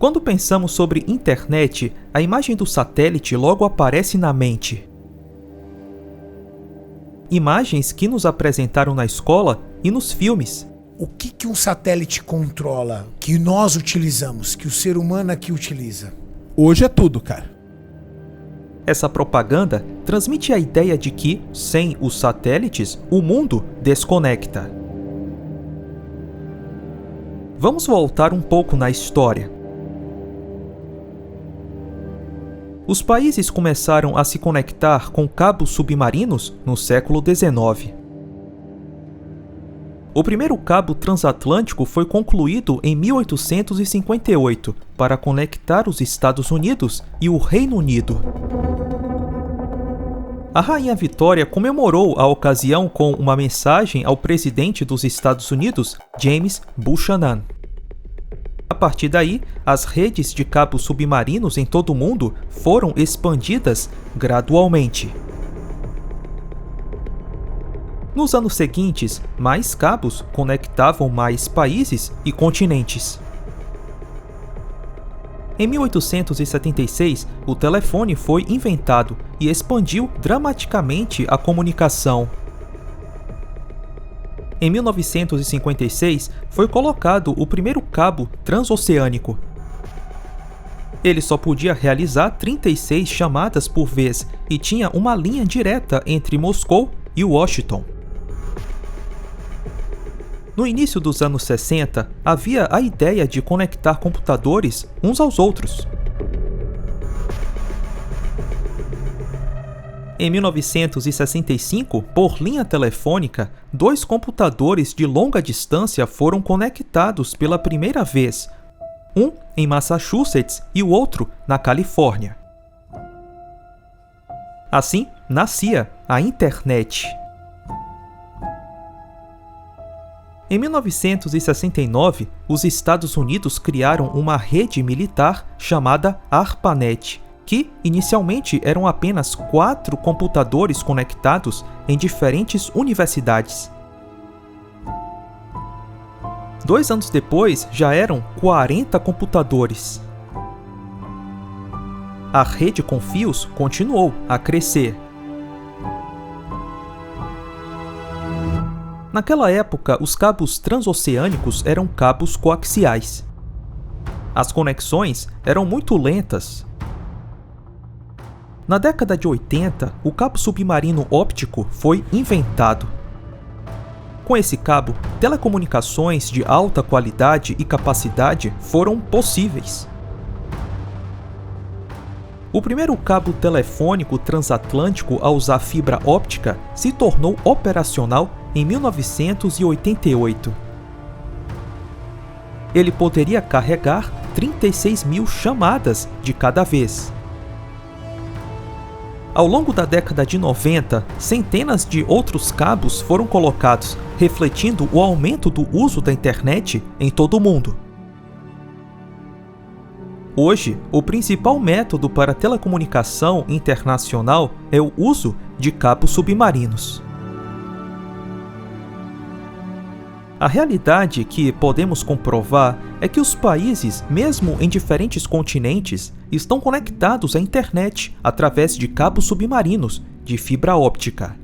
Quando pensamos sobre internet, a imagem do satélite logo aparece na mente. Imagens que nos apresentaram na escola e nos filmes. O que um satélite controla, que nós utilizamos, que o ser humano aqui utiliza? Hoje é tudo, cara. Essa propaganda transmite a ideia de que, sem os satélites, o mundo desconecta. Vamos voltar um pouco na história. Os países começaram a se conectar com cabos submarinos no século XIX. O primeiro cabo transatlântico foi concluído em 1858 para conectar os Estados Unidos e o Reino Unido. A Rainha Vitória comemorou a ocasião com uma mensagem ao presidente dos Estados Unidos, James Buchanan. A partir daí, as redes de cabos submarinos em todo o mundo foram expandidas gradualmente. Nos anos seguintes, mais cabos conectavam mais países e continentes. Em 1876, o telefone foi inventado e expandiu dramaticamente a comunicação. Em 1956, foi colocado o primeiro cabo transoceânico. Ele só podia realizar 36 chamadas por vez e tinha uma linha direta entre Moscou e Washington. No início dos anos 60, havia a ideia de conectar computadores uns aos outros. Em 1965, por linha telefônica, 2 computadores de longa distância foram conectados pela primeira vez, um em Massachusetts e o outro na Califórnia. Assim, nascia a internet. Em 1969, os Estados Unidos criaram uma rede militar chamada ARPANET, que inicialmente eram apenas 4 computadores conectados em diferentes universidades. 2 anos depois, já eram 40 computadores. A rede com fios continuou a crescer. Naquela época, os cabos transoceânicos eram cabos coaxiais. As conexões eram muito lentas. Na década de 80, o cabo submarino óptico foi inventado. Com esse cabo, telecomunicações de alta qualidade e capacidade foram possíveis. O primeiro cabo telefônico transatlântico a usar fibra óptica se tornou operacional em 1988. Ele poderia carregar 36 mil chamadas de cada vez. Ao longo da década de 90, centenas de outros cabos foram colocados, refletindo o aumento do uso da internet em todo o mundo. Hoje, o principal método para telecomunicação internacional é o uso de cabos submarinos. A realidade que podemos comprovar é que os países, mesmo em diferentes continentes, estão conectados à internet através de cabos submarinos de fibra óptica.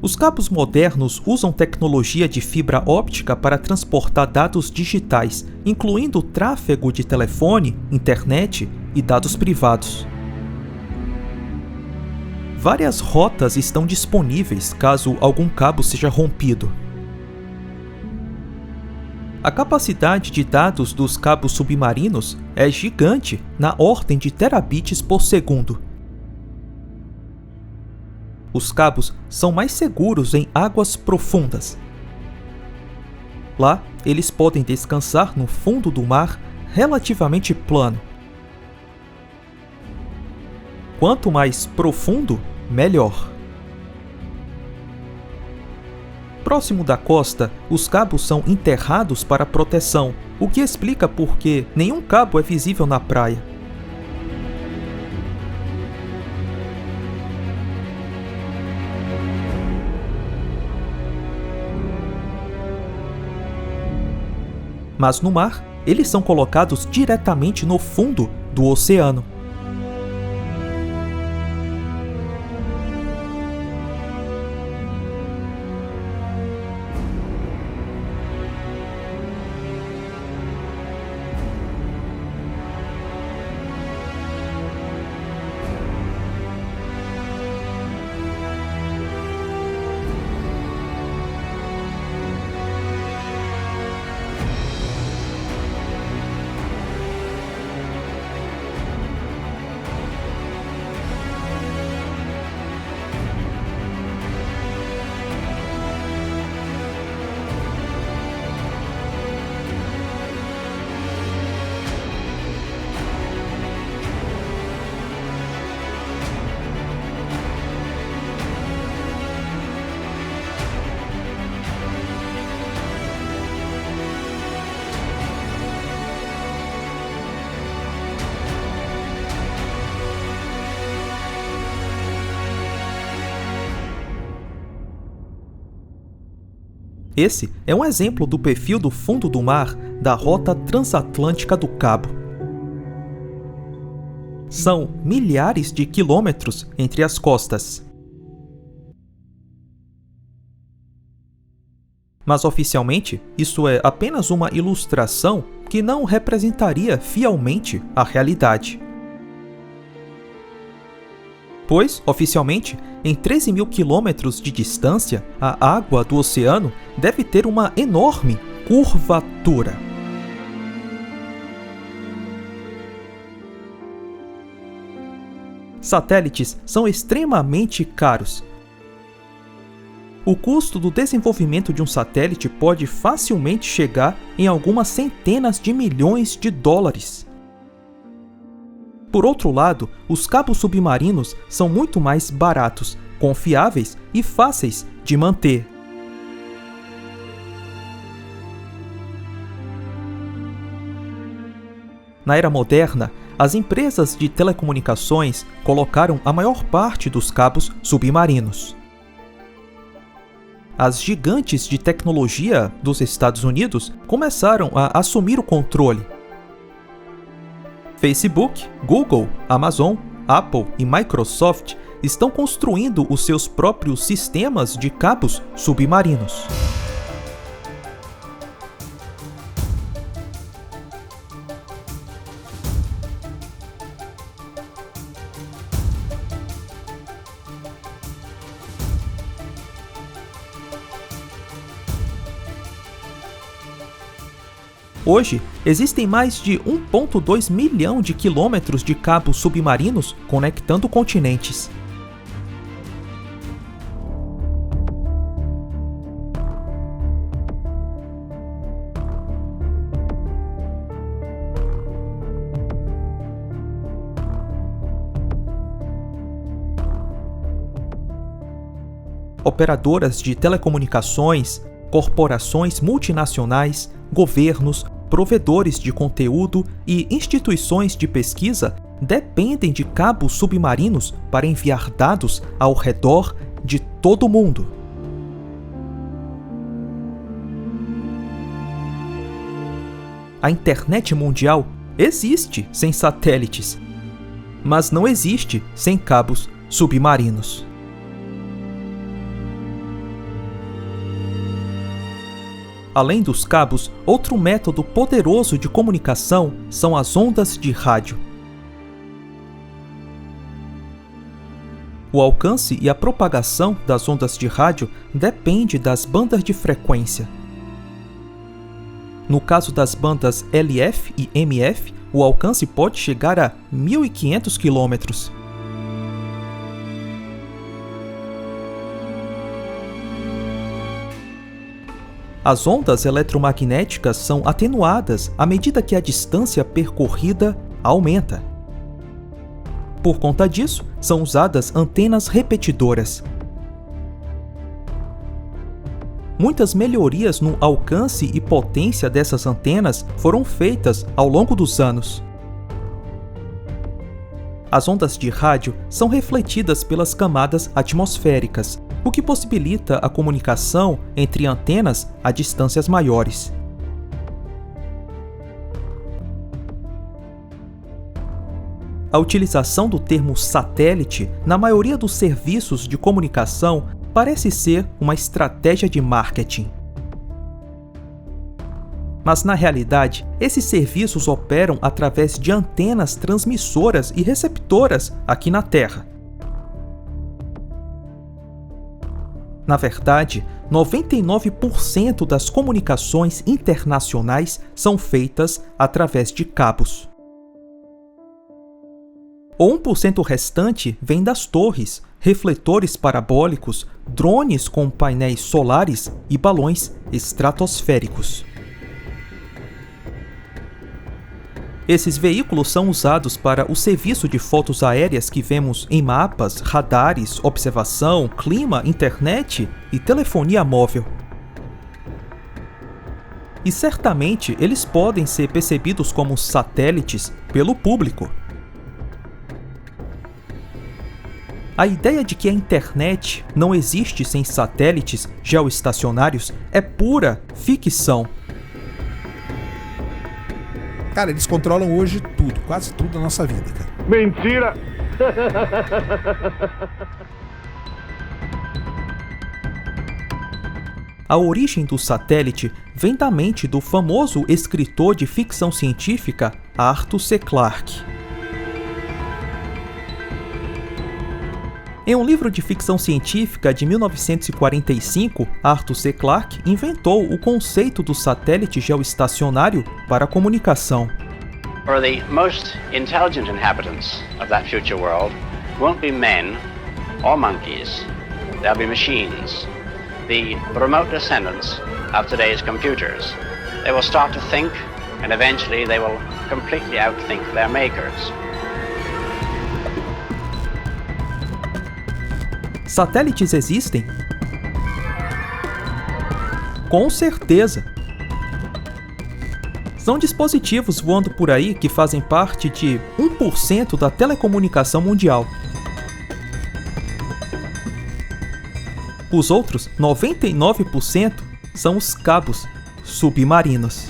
Os cabos modernos usam tecnologia de fibra óptica para transportar dados digitais, incluindo tráfego de telefone, internet e dados privados. Várias rotas estão disponíveis caso algum cabo seja rompido. A capacidade de dados dos cabos submarinos é gigante, na ordem de terabits por segundo. Os cabos são mais seguros em águas profundas. Lá, eles podem descansar no fundo do mar relativamente plano. Quanto mais profundo, melhor. Próximo da costa, os cabos são enterrados para proteção, o que explica por que nenhum cabo é visível na praia. mas no mar, eles são colocados diretamente no fundo do oceano. Esse é um exemplo do perfil do fundo do mar da Rota Transatlântica do Cabo. São milhares de quilômetros entre as costas. Mas oficialmente, isso é apenas uma ilustração que não representaria fielmente a realidade. Pois, oficialmente, em 13 mil quilômetros de distância, a água do oceano deve ter uma enorme curvatura. Satélites são extremamente caros. O custo do desenvolvimento de um satélite pode facilmente chegar em algumas centenas de milhões de dólares. Por outro lado, os cabos submarinos são muito mais baratos, confiáveis e fáceis de manter. Na era moderna, as empresas de telecomunicações colocaram a maior parte dos cabos submarinos. As gigantes de tecnologia dos Estados Unidos começaram a assumir o controle. Facebook, Google, Amazon, Apple e Microsoft estão construindo os seus próprios sistemas de cabos submarinos. Hoje, existem mais de 1,2 milhão de quilômetros de cabos submarinos conectando continentes. Operadoras de telecomunicações, corporações multinacionais, governos, provedores de conteúdo e instituições de pesquisa dependem de cabos submarinos para enviar dados ao redor de todo o mundo. A internet mundial existe sem satélites, mas não existe sem cabos submarinos. Além dos cabos, outro método poderoso de comunicação são as ondas de rádio. O alcance e a propagação das ondas de rádio depende das bandas de frequência. No caso das bandas LF e MF, o alcance pode chegar a 1.500 km. As ondas eletromagnéticas são atenuadas à medida que a distância percorrida aumenta. Por conta disso, são usadas antenas repetidoras. Muitas melhorias no alcance e potência dessas antenas foram feitas ao longo dos anos. As ondas de rádio são refletidas pelas camadas atmosféricas, o que possibilita a comunicação entre antenas a distâncias maiores. A utilização do termo satélite na maioria dos serviços de comunicação parece ser uma estratégia de marketing. Mas, na realidade, esses serviços operam através de antenas transmissoras e receptoras aqui na Terra. Na verdade, 99% das comunicações internacionais são feitas através de cabos. O 1% restante vem das torres, refletores parabólicos, drones com painéis solares e balões estratosféricos. Esses veículos são usados para o serviço de fotos aéreas que vemos em mapas, radares, observação, clima, internet e telefonia móvel. E certamente eles podem ser percebidos como satélites pelo público. A ideia de que a internet não existe sem satélites geoestacionários é pura ficção. Cara, eles controlam hoje tudo, quase tudo da nossa vida, cara. Mentira! A origem do satélite vem da mente do famoso escritor de ficção científica Arthur C. Clarke. Em um livro de ficção científica de 1945, Arthur C. Clarke inventou o conceito do satélite geoestacionário para a comunicação. For the most intelligent inhabitants of that future world won't be men or monkeys, they'll be machines, the remote descendants of today's computers. They will start to think, and eventually they will completely outthink their makers. Satélites existem? Com certeza! São dispositivos voando por aí que fazem parte de 1% da telecomunicação mundial. Os outros 99% são os cabos submarinos.